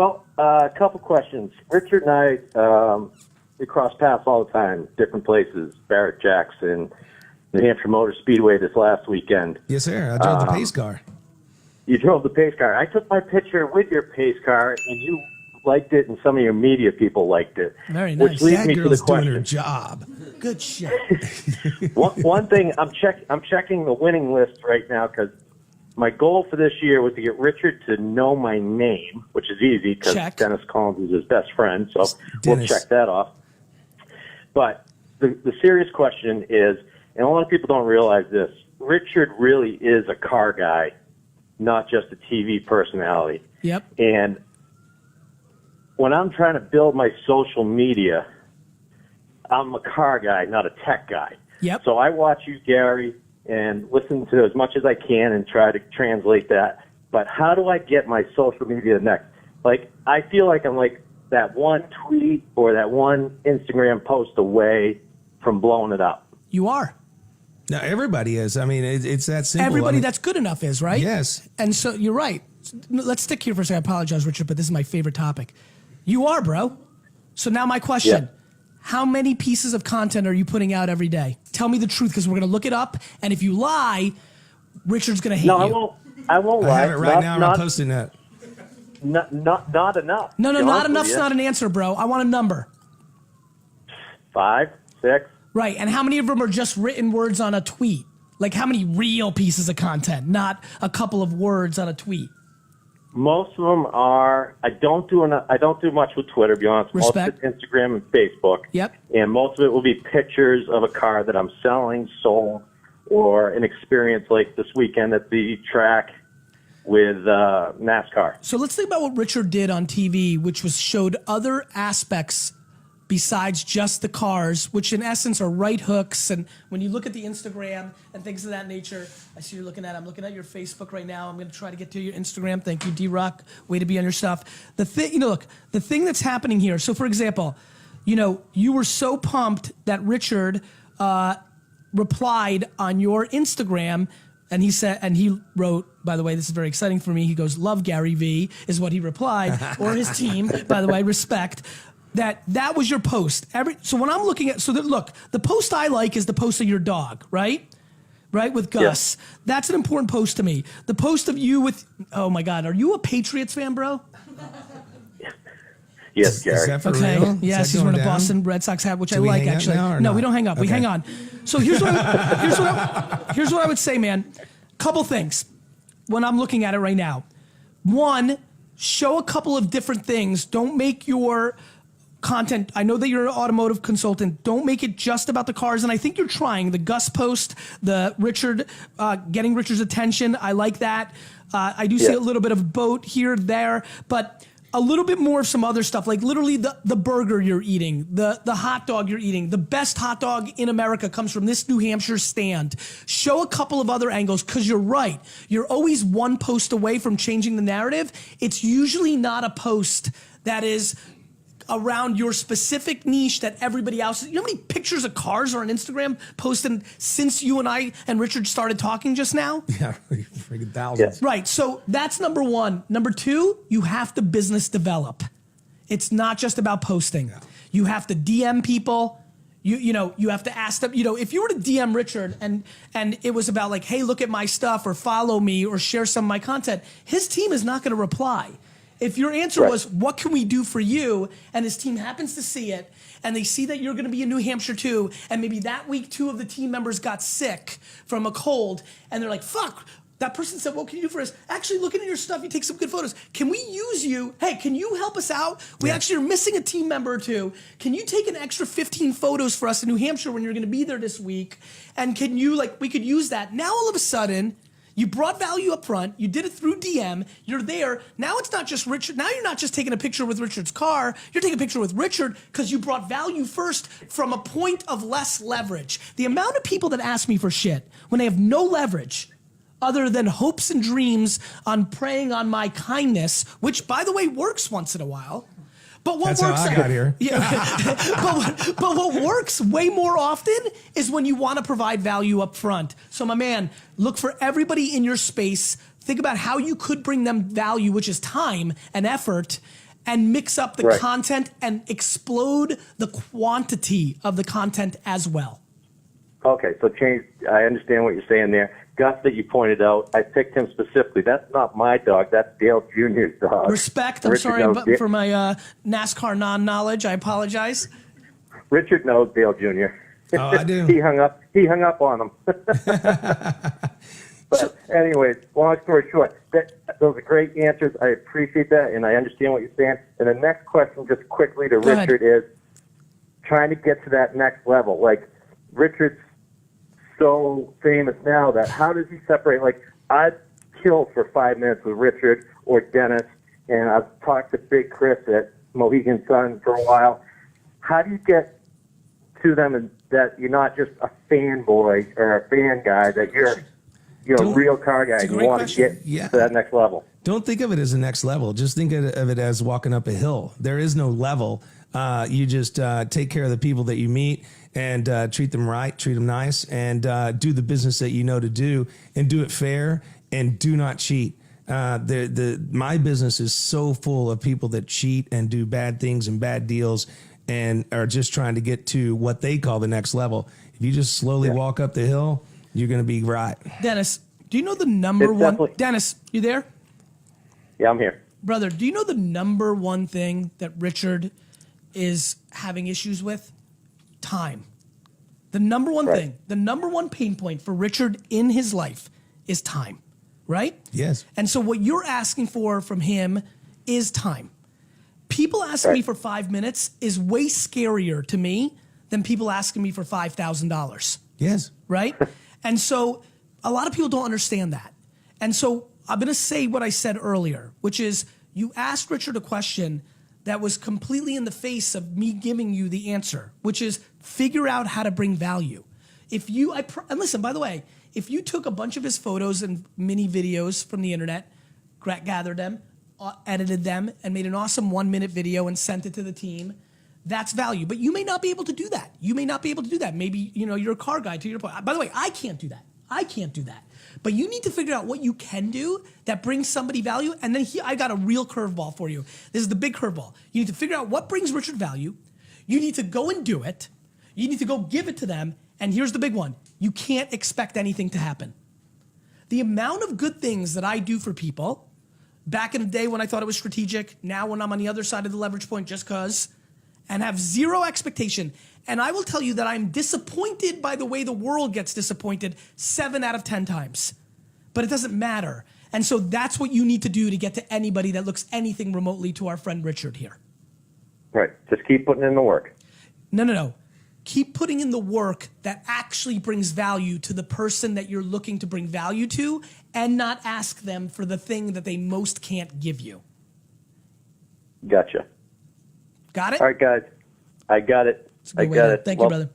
Well, a couple questions. Richard and I, we cross paths all the time, different places, Barrett Jackson, New Hampshire Motor Speedway this last weekend. Yes, sir. I drove the pace car. You drove the pace car. I took my picture with your pace car, and you liked it, and some of your media people liked it. Very nice. Which leads That me to the girl's doing question. her job. Good shit. One thing, I'm checking the winning list right now because my goal for this year was to get Richard to know my name, which is easy because Check. Dennis Collins is his best friend, so Dennis. we'll check that off. But the serious question is, and a lot of people don't realize this, Richard really is a car guy, not just a TV personality. Yep. And when I'm trying to build my social media, I'm a car guy, not a tech guy. Yep. So I watch you, Gary, and listen to as much as I can and try to translate that. But how do I get my social media next? Like, I feel like I'm like that one tweet or that one Instagram post away from blowing it up. You are. No, everybody is. I mean, it's that simple. Everybody I mean, that's good enough is, right? Yes. And so you're right. Let's stick here for a second. I apologize, Richard, but this is my favorite topic. You are, bro. So now my question, how many pieces of content are you putting out every day? Tell me the truth because we're going to look it up. And if you lie, Richard's going to hate you. No, I won't lie. I have it right now, and I'm posting that. Not enough. No, to be not honest with enough's you. not an answer, bro. I want a number. 5, 6. Right. And how many of them are just written words on a tweet? Like how many real pieces of content, not a couple of words on a tweet? Most of them are. I don't do much with Twitter, to be honest. Respect. Most of it's Instagram and Facebook. Yep. And most of it will be pictures of a car that I'm selling, sold, or an experience like this weekend at the track with NASCAR. So let's think about what Richard did on TV, which was showed other aspects besides just the cars, which in essence are right hooks. And when you look at the Instagram and things of that nature, I see I'm looking at your Facebook right now. I'm going to try to get to your Instagram. Thank you, D-Rock. Way to be on your stuff. The thing, look, the thing that's happening here. So for example, you were so pumped that Richard replied on your Instagram. And he said, and he wrote, by the way, this is very exciting for me. He goes, "Love GaryVee" is what he replied, or his team, by the way, respect. That was your post. So when I'm looking at, look, the post I like is the post of your dog, right? Right, with Gus. Yeah. That's an important post to me. The post of you with, oh my God, are you a Patriots fan, bro? Yes, Gary. Is that for Okay. real? Yes, Is that he's wearing a going down? Boston Red Sox hat, which Do I we like hang up actually. now or No, not? we don't hang up. We Okay. hang on. So here's what I would say, man. Couple things when I'm looking at it right now. One, show a couple of different things. Don't make your content. I know that you're an automotive consultant. Don't make it just about the cars. And I think you're trying. The Gus post, the Richard, getting Richard's attention. I like that. I do see a little bit of boat here, there, but a little bit more of some other stuff, like literally the burger you're eating, the hot dog you're eating. The best hot dog in America comes from this New Hampshire stand. Show a couple of other angles, because you're right. You're always one post away from changing the narrative. It's usually not a post that is around your specific niche that everybody else. You know how many pictures of cars are on Instagram posted since you and I and Richard started talking just now? Yeah, freaking thousands. Right, so that's number one. Number two, you have to business develop. It's not just about posting. Yeah. You have to DM people. You have to ask them, if you were to DM Richard and it was about like, hey, look at my stuff or follow me or share some of my content, his team is not going to reply. If your answer was, what can we do for you? And his team happens to see it, and they see that you're going to be in New Hampshire too, and maybe that week 2 of the team members got sick from a cold, and they're like, fuck, that person said, what can you do for us? Actually, looking at your stuff, you take some good photos. Can we use you? Hey, can you help us out? We actually are missing a team member or two. Can you take an extra 15 photos for us in New Hampshire when you're going to be there this week? And can you, we could use that. Now all of a sudden, you brought value up front. You did it through DM. You're there. Now it's not just Richard. Now you're not just taking a picture with Richard's car. You're taking a picture with Richard because you brought value first from a point of less leverage. The amount of people that ask me for shit when they have no leverage other than hopes and dreams on preying on my kindness, which, by the way, works once in a while. But what That's works how I got here. Yeah. but what works way more often is when you want to provide value up front. So my man, look for everybody in your space. Think about how you could bring them value, which is time and effort, and mix up the Right. content and explode the quantity of the content as well. Okay, so change. I understand what you're saying there. Gus that you pointed out, I picked him specifically. That's not my dog. That's Dale Jr.'s dog. Respect. I'm Richard sorry knows for my NASCAR non-knowledge. I apologize. Richard knows Dale Jr. Oh, I do. He hung up on him. But anyways, long story short, those are great answers. I appreciate that, and I understand what you're saying. And the next question, just quickly to Go ahead. Richard, is trying to get to that next level. Like, Richard's so famous now that how does he separate? Like, I'd kill for 5 minutes with Richard or Dennis, and I've talked to Big Chris at Mohegan Sun for a while. How do you get to them and that you're not just a fanboy or a fan guy, that you're a real car guy and you want to get to that next level? Don't think of it as a next level. Just think of it as walking up a hill. There is no level. You just take care of the people that you meet and treat them right, treat them nice, and do the business that you know to do, and do it fair, and do not cheat. My business is so full of people that cheat and do bad things and bad deals and are just trying to get to what they call the next level. If you just slowly walk up the hill, you're going to be right. Dennis, do you know the number one? Dennis, you there? Yeah, I'm here. Brother, do you know the number one thing that Richard is having issues with? Time. The number one thing, the number one pain point for Richard in his life is time, right? Yes. And so what you're asking for from him is time. People asking me for 5 minutes is way scarier to me than people asking me for $5,000. Yes. Right? And so a lot of people don't understand that. And so I'm going to say what I said earlier, which is you asked Richard a question that was completely in the face of me giving you the answer, which is figure out how to bring value. And listen, by the way, if you took a bunch of his photos and mini videos from the internet, gathered them, edited them, and made an awesome 1-minute video and sent it to the team, that's value. But you may not be able to do that. Maybe, you're a car guy, to your point. By the way, I can't do that. But you need to figure out what you can do that brings somebody value. And then I got a real curveball for you. This is the big curveball. You need to figure out what brings Richard value. You need to go and do it. You need to go give it to them. And here's the big one. You can't expect anything to happen. The amount of good things that I do for people, back in the day when I thought it was strategic, now when I'm on the other side of the leverage point just because, and have zero expectation. And I will tell you that I'm disappointed by the way the world gets disappointed 7 out of 10 times. But it doesn't matter. And so that's what you need to do to get to anybody that looks anything remotely to our friend Richard here. Right. Just keep putting in the work. No. Keep putting in the work that actually brings value to the person that you're looking to bring value to, and not ask them for the thing that they most can't give you. Gotcha. Got it? All right, guys. I got it. Thank you, brother.